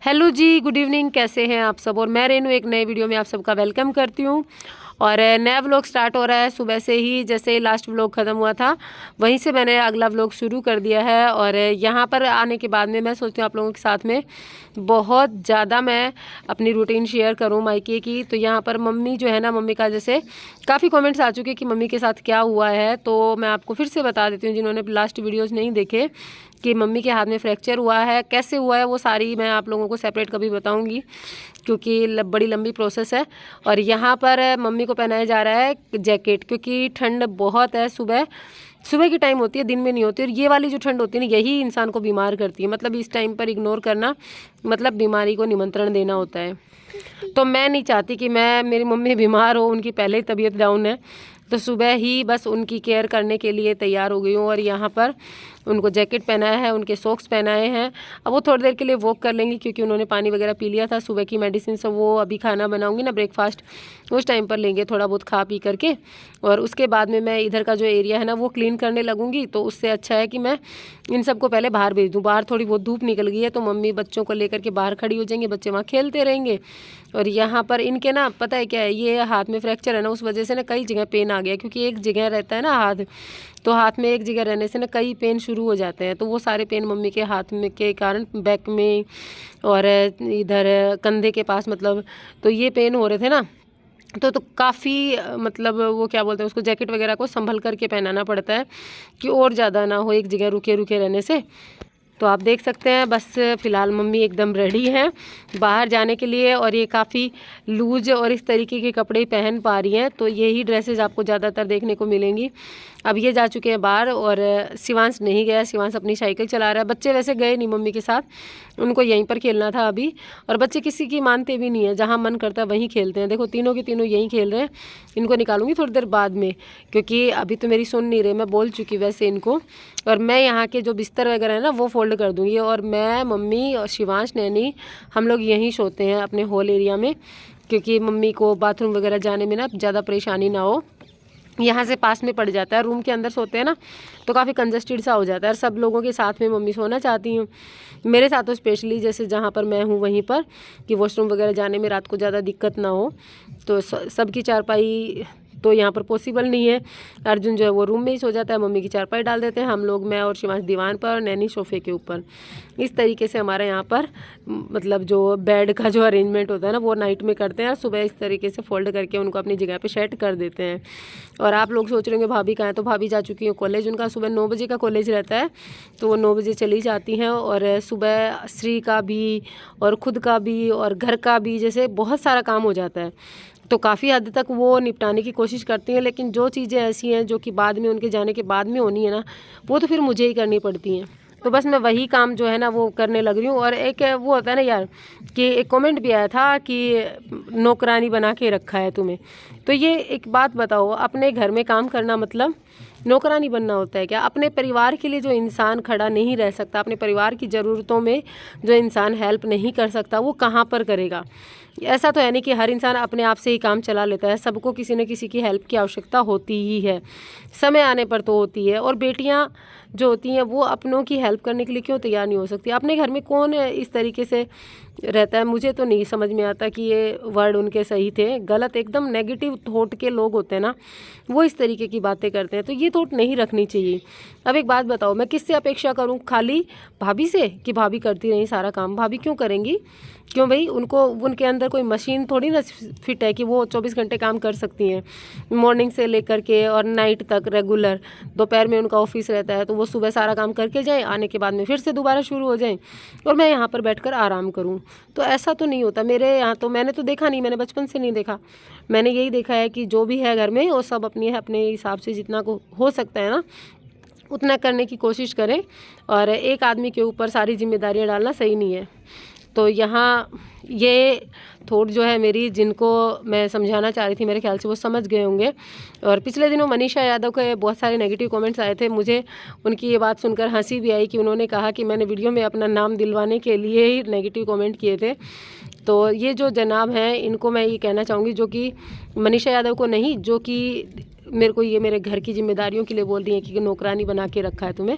Hello जी, good evening. कैसे हैं आप सब? और मैं रेनू एक नए वीडियो में आप सबका वेलकम करती हूँ। और नया व्लॉग स्टार्ट हो रहा है सुबह से ही। जैसे लास्ट व्लॉग ख़त्म हुआ था वहीं से मैंने अगला व्लॉग शुरू कर दिया है। और यहाँ पर आने के बाद में मैं सोचती हूँ आप लोगों के साथ में बहुत ज़्यादा मैं अपनी रूटीन शेयर करूँ मायके की। तो यहाँ पर मम्मी जो है ना, मम्मी का जैसे काफ़ी कमेंट्स आ चुके कि मम्मी के साथ क्या हुआ है, तो मैं आपको फिर से बता देती हूँ जिन्होंने लास्ट वीडियोज़ नहीं देखे कि मम्मी के हाथ में फ्रैक्चर हुआ है, कैसे हुआ है, वो सारी मैं आप लोगों को सेपरेट कभी बताऊंगी क्योंकि बड़ी लंबी प्रोसेस है। और यहाँ पर मम्मी को पहनाया जा रहा है जैकेट क्योंकि ठंड बहुत है। सुबह सुबह की टाइम होती है, दिन में नहीं होती। और ये वाली जो ठंड होती है ना, यही इंसान को बीमार करती है। मतलब इस टाइम पर इग्नोर करना मतलब बीमारी को निमंत्रण देना होता है। तो मैं नहीं चाहती कि मेरी मम्मी बीमार हो, उनकी पहले ही तबीयत डाउन है, तो सुबह ही बस उनकी केयर करने के लिए तैयार हो गई हूँ। और यहाँ पर उनको जैकेट पहनाया है, उनके सॉक्स पहनाए हैं। अब वो थोड़ी देर के लिए वॉक कर लेंगी क्योंकि उन्होंने पानी वगैरह पी लिया था, सुबह की मेडिसिन से। वो अभी खाना बनाऊंगी ना, ब्रेकफास्ट, उस टाइम पर लेंगे थोड़ा बहुत खा पी करके। और उसके बाद में मैं इधर का जो एरिया है ना वो क्लीन करने लगूंगी। तो उससे अच्छा है कि मैं इन सबको पहले बाहर भेज दूँ। बाहर थोड़ी बहुत धूप निकल गई है तो मम्मी बच्चों को लेकर के बाहर खड़ी हो जाएंगे, बच्चे वहाँ खेलते रहेंगे। और यहाँ पर इनके ना पता है क्या है, ये हाथ में फ्रैक्चर है ना, उस वजह से ना कई जगह पेन आ गया क्योंकि एक जगह रहता है ना हाथ, तो हाथ में एक जगह रहने से ना कई पेन शुरू हो जाते हैं। तो वो सारे पेन मम्मी के हाथ में के कारण बैक में और इधर कंधे के पास, मतलब तो ये पेन हो रहे थे ना। तो काफ़ी मतलब वो क्या बोलते हैं उसको, जैकेट वगैरह को संभल करके पहनाना पड़ता है कि और ज़्यादा ना हो एक जगह रुके रुके रहने से। तो आप देख सकते हैं बस फ़िलहाल मम्मी एकदम रेडी हैं बाहर जाने के लिए। और ये काफ़ी लूज और इस तरीके के कपड़े पहन पा रही हैं, तो यही ड्रेसेस आपको ज़्यादातर देखने को मिलेंगी। अब ये जा चुके हैं बाहर और शिवांश नहीं गया, शिवांश अपनी साइकिल चला रहा है। बच्चे वैसे गए नहीं मम्मी के साथ, उनको यहीं पर खेलना था अभी। और बच्चे किसी की मानते भी नहीं है, जहाँ मन करता है वहीं खेलते हैं। देखो तीनों के तीनों यहीं खेल रहे हैं। इनको निकालूंगी थोड़ी देर बाद में क्योंकि अभी तो मेरी सुन नहीं रहे, मैं बोल चुकी वैसे इनको। और मैं यहाँ के जो बिस्तर वगैरह है ना वो फोल्ड कर दूँगी। और मैं, मम्मी और शिवांश, नैनी, हम लोग यहीं सोते हैं अपने हॉल एरिया में क्योंकि मम्मी को बाथरूम वगैरह जाने में ना ज़्यादा परेशानी ना हो। यहाँ से पास में पड़ जाता है, रूम के अंदर सोते हैं ना तो काफ़ी कंजस्टेड सा हो जाता है। और सब लोगों के साथ में मम्मी सोना चाहती हूँ, मेरे साथ तो स्पेशली जैसे जहाँ पर मैं हूँ वहीं पर, कि वॉशरूम वगैरह जाने में रात को ज़्यादा दिक्कत ना हो। तो सबकी चारपाई तो यहाँ पर पॉसिबल नहीं है। अर्जुन जो है वो रूम में ही सो जाता है, मम्मी की चारपाई डाल देते हैं हम लोग, मैं और शिवांश दीवान पर और नैनी सोफे के ऊपर। इस तरीके से हमारे यहाँ पर मतलब जो बेड का जो अरेंजमेंट होता है ना वो नाइट में करते हैं और सुबह इस तरीके से फोल्ड करके उनको अपनी जगह पे सेट कर देते हैं। और आप लोग सोच रहे होंगे भाभी कहाँ है, तो भाभी जा चुकी हैं कॉलेज। उनका सुबह 9 बजे का कॉलेज रहता है, तो वो 9 बजे चली जाती हैं। और सुबह श्री का भी और ख़ुद का भी और घर का भी जैसे बहुत सारा काम हो जाता है, तो काफ़ी हद तक वो निपटाने की कोशिश करती हैं। लेकिन जो चीज़ें ऐसी हैं जो कि बाद में, उनके जाने के बाद में होनी है ना, वो तो फिर मुझे ही करनी पड़ती हैं। तो बस मैं वही काम जो है ना वो करने लग रही हूँ। और एक वो होता है ना यार कि एक कमेंट भी आया था कि नौकरानी बना के रखा है तुम्हें। तो ये एक बात बताओ, अपने घर में काम करना मतलब नौकरानी बनना होता है क्या? अपने परिवार के लिए जो इंसान खड़ा नहीं रह सकता, अपने परिवार की ज़रूरतों में जो इंसान हेल्प नहीं कर सकता, वो कहाँ पर करेगा? ऐसा तो है नहीं कि हर इंसान अपने आप से ही काम चला लेता है, सबको किसी न किसी की हेल्प की आवश्यकता होती ही है, समय आने पर तो होती है। और बेटियां जो होती हैं वो अपनों की हेल्प करने के लिए क्यों तैयार नहीं हो सकती? अपने घर में कौन इस तरीके से रहता है? मुझे तो नहीं समझ में आता कि ये वर्ड उनके सही थे, गलत। एकदम नेगेटिव थॉट के लोग होते हैं ना, वो इस तरीके की बातें करते हैं, तो ये थॉट नहीं रखनी चाहिए। अब एक बात बताओ, मैं किससे अपेक्षा करूं? खाली भाभी से कि भाभी करती रही सारा काम? भाभी क्यों करेंगी? क्यों भाई? उनको, उनके अंदर कोई मशीन थोड़ी ना फिट है कि वो 24 घंटे काम कर सकती हैं, मॉर्निंग से लेकर के और नाइट तक रेगुलर। दोपहर में उनका ऑफिस रहता है तो वो सुबह सारा काम करके जाएं, आने के बाद में फिर से दोबारा शुरू हो जाएं और मैं यहाँ पर बैठकर आराम करूँ। तो ऐसा तो नहीं होता मेरे यहाँ। तो मैंने तो देखा नहीं, मैंने बचपन से नहीं देखा। मैंने यही देखा है कि जो भी है घर में वो सब अपने हिसाब से जितना को हो सकता है ना उतना करने की कोशिश करें। और एक आदमी के ऊपर सारी जिम्मेदारियाँ डालना सही नहीं है। तो यहाँ ये थॉट जो है मेरी, जिनको मैं समझाना चाह रही थी, मेरे ख्याल से वो समझ गए होंगे। और पिछले दिनों मनीषा यादव के बहुत सारे नेगेटिव कमेंट्स आए थे, मुझे उनकी ये बात सुनकर हंसी भी आई कि उन्होंने कहा कि मैंने वीडियो में अपना नाम दिलवाने के लिए ही नेगेटिव कमेंट किए थे। तो ये जो जनाब हैं इनको मैं ये कहना चाहूँगी, जो कि मनीषा यादव को नहीं, जो कि मेरे को ये मेरे घर की जिम्मेदारियों के लिए बोल रही हैं कि नौकरानी बना के रखा है तुम्हें,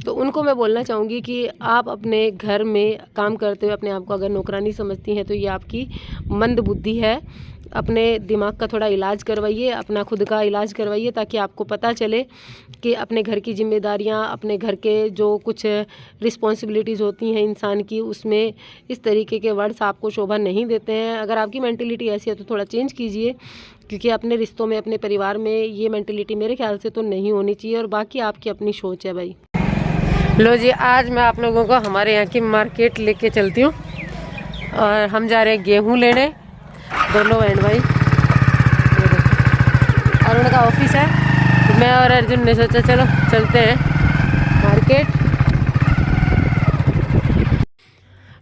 तो उनको मैं बोलना चाहूँगी कि आप अपने घर में काम करते हुए अपने आप को अगर नौकरानी समझती हैं तो ये आपकी मंद बुद्धि है। अपने दिमाग का थोड़ा इलाज करवाइए, अपना खुद का इलाज करवाइए, ताकि आपको पता चले कि अपने घर की जिम्मेदारियां, अपने घर के जो कुछ रिस्पॉन्सिबिलिटीज़ होती हैं इंसान की, उसमें इस तरीके के वर्ड्स आपको शोभा नहीं देते हैं। अगर आपकी मेंटलिटी ऐसी है तो थोड़ा चेंज कीजिए, क्योंकि अपने रिश्तों में, अपने परिवार में ये मेंटलिटी मेरे ख्याल से तो नहीं होनी चाहिए। और बाकी आपकी अपनी सोच है भाई। लो जी, आज मैं आप लोगों को हमारे यहाँ की मार्केट लेके चलती हूँ और हम जा रहे हैं गेहूँ लेने, दोनों बहन भाई। अरुण का ऑफिस है, तो मैं और अर्जुन ने सोचा चलो चलते हैं मार्केट।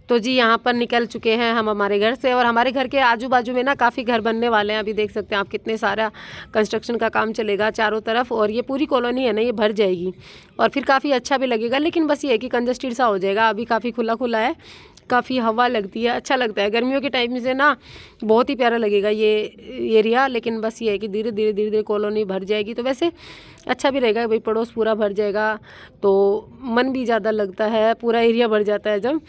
तो जी यहाँ पर निकल चुके हैं हम हमारे घर से, और हमारे घर के आजू बाजू में ना काफ़ी घर बनने वाले हैं। अभी देख सकते हैं आप कितने सारा कंस्ट्रक्शन का काम चलेगा चारों तरफ, और ये पूरी कॉलोनी है ना, ये भर जाएगी और फिर काफ़ी अच्छा भी लगेगा। लेकिन बस ये है कि कंजस्टेड सा हो जाएगा। अभी काफ़ी खुला खुला है, काफ़ी हवा लगती है, अच्छा लगता है। गर्मियों के टाइम से ना बहुत ही प्यारा लगेगा ये एरिया। लेकिन बस ये है कि धीरे धीरे कॉलोनी भर जाएगी, तो वैसे अच्छा भी रहेगा भाई, पड़ोस पूरा भर जाएगा तो मन भी ज़्यादा लगता है, पूरा एरिया भर जाता है जब।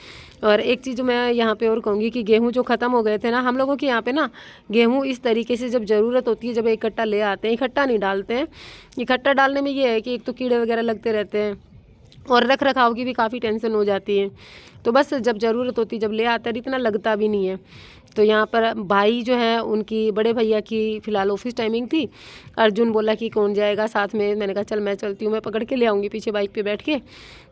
और एक चीज़ मैं यहाँ पे और कहूँगी कि गेहूँ जो ख़त्म हो गए थे ना, हम लोगों के यहाँ पे ना गेहूँ इस तरीके से जब ज़रूरत होती है जब इकट्ठा ले आते हैं, इकट्ठा नहीं डालते हैं। इकट्ठा डालने में ये है कि एक तो कीड़े वगैरह लगते रहते हैं और रख रखाव की भी काफ़ी टेंशन हो जाती है। तो बस जब ज़रूरत होती जब ले आते हैं, इतना लगता भी नहीं है। तो यहाँ पर भाई जो है उनकी, बड़े भैया की फ़िलहाल ऑफिस टाइमिंग थी। अर्जुन बोला कि कौन जाएगा साथ में, मैंने कहा चल मैं चलती हूँ, मैं पकड़ के ले आऊँगी पीछे बाइक पे बैठ के।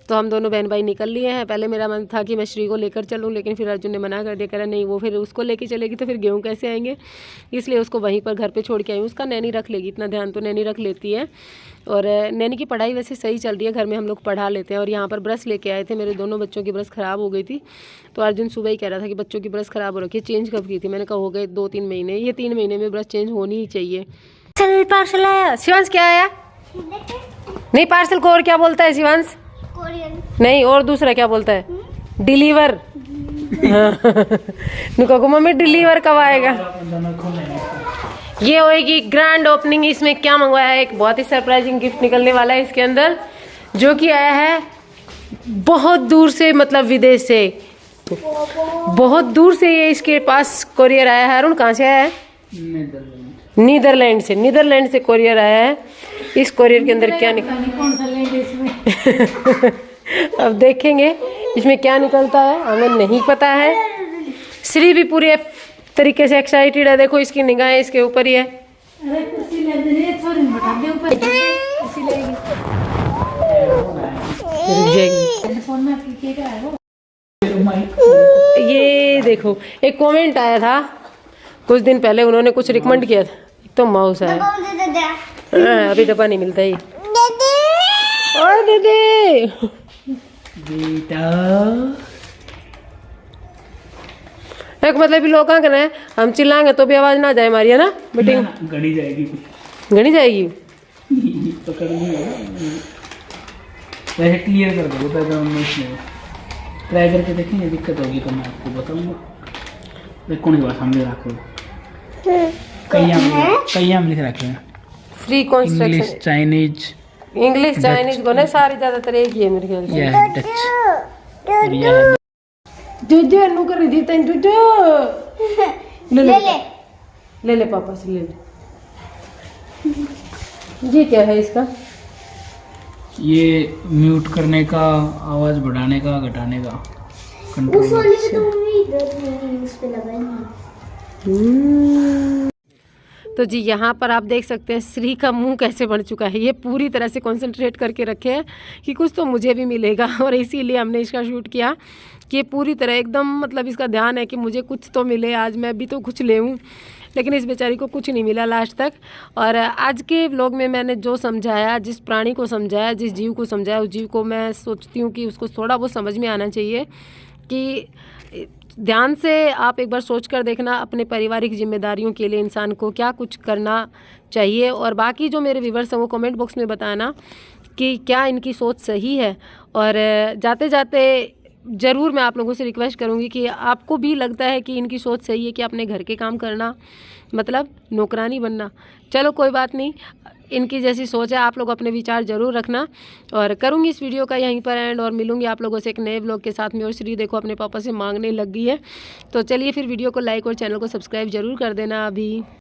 तो हम दोनों बहन भाई निकल लिए हैं। पहले मेरा मन था कि मैं श्री को लेकर चलूँ, लेकिन फिर अर्जुन ने मना कर दिया, कह रहा नहीं वो फिर उसको लेके चलेगी तो फिर गेहूँ कैसे आएंगे, इसलिए उसको वहीं पर घर पे छोड़ के आई हूँ। उसका नैनी रख लेगी, इतना ध्यान तो नैनी रख लेती है। और नैनी की पढ़ाई वैसे सही चल रही है, घर में हम लोग पढ़ा लेते हैं। और यहाँ पर ब्रश लेके आए थे, मेरे दोनों बच्चों की ब्रश ख़राब हो गई थी। तो अर्जुन सुबह ही कह रहा था कि बच्चों की ब्रश ख़राब हो रखी है, चेंज कब की थी। मैंने कहा हो गए 2-3 महीने, ये 3 महीने में ब्रश चेंज होनी ही चाहिए। पार्सल आया शिवांश, क्या आया? नहीं पार्सल को और क्या बोलता है शिवांश? नहीं, और दूसरा क्या बोलता है? डिलीवर। नुका मम्मी डिलीवर कब आएगा? ये होएगी ग्रैंड ओपनिंग। इसमें क्या मंगवाया है, एक बहुत ही सरप्राइजिंग गिफ्ट निकलने वाला है इसके अंदर, जो कि आया है बहुत दूर से, मतलब विदेश से, बहुत दूर से ये इसके पास कोरियर आया है। अरुण कहाँ से आया है? नीदरलैंड से। नीदरलैंड से कोरियर आया है। इस कोरियर के अंदर क्या निकल अब देखेंगे इसमें क्या निकलता है, हमें नहीं पता है। श्री भी पूरी तरीके से एक्साइटेड है, देखो इसकी निगाहें इसके ऊपर ही है। ये देखो एक कमेंट आया था कुछ दिन पहले, उन्होंने कुछ रिकमेंड किया था। तो माउस है, अभी डब्बा नहीं मिलता ही। दीदी बेटा एक मतलब भी लोग कहाँ है, हम चिल्लाएंगे तो भी आवाज ना जाए हमारी, है ना बेटी? गड़ी जाएगी, गड़ी जाएगी। पकड़ वैसे क्लियर कर दो, ट्राई करके देखेंगे, दिक्कत होगी तो मैं आपको बताऊंगा। कौन सी बात सामने रखो, कई लिख रखे हैं, free construction, Chinese, English Chinese को सारी ज्यादातर एक ही है मेरे ख्याल से। डच जो अनु कर रही थी तन जो ले पापा से ले ये क्या है इसका? ये म्यूट करने का, आवाज बढ़ाने का, घटाने का कंट्रोल। तो जी यहाँ पर आप देख सकते हैं श्री का मुंह कैसे बन चुका है। ये पूरी तरह से कंसंट्रेट करके रखे हैं कि कुछ तो मुझे भी मिलेगा, और इसीलिए हमने इसका शूट किया कि पूरी तरह एकदम, मतलब इसका ध्यान है कि मुझे कुछ तो मिले, आज मैं भी तो कुछ ले हूँ। लेकिन इस बेचारी को कुछ नहीं मिला लास्ट तक। और आज के व्लॉग में मैंने जो समझाया, जिस प्राणी को समझाया, जिस जीव को समझाया, उस जीव को मैं सोचती हूँ कि उसको थोड़ा बहुत समझ में आना चाहिए कि ध्यान से आप एक बार सोच कर देखना, अपने पारिवारिक जिम्मेदारियों के लिए इंसान को क्या कुछ करना चाहिए। और बाकी जो मेरे व्यूवर्स हैं वो कमेंट बॉक्स में बताना कि क्या इनकी सोच सही है। और जाते जाते ज़रूर मैं आप लोगों से रिक्वेस्ट करूंगी कि आपको भी लगता है कि इनकी सोच सही है कि अपने घर के काम करना मतलब नौकरानी बनना, चलो कोई बात नहीं, इनकी जैसी सोच है। आप लोग अपने विचार ज़रूर रखना। और करूँगी इस वीडियो का यहीं पर एंड, और मिलूँगी आप लोगों से एक नए व्लॉग के साथ में। और श्री देखो अपने पापा से मांगने लग गई है। तो चलिए फिर वीडियो को लाइक और चैनल को सब्सक्राइब ज़रूर कर देना अभी।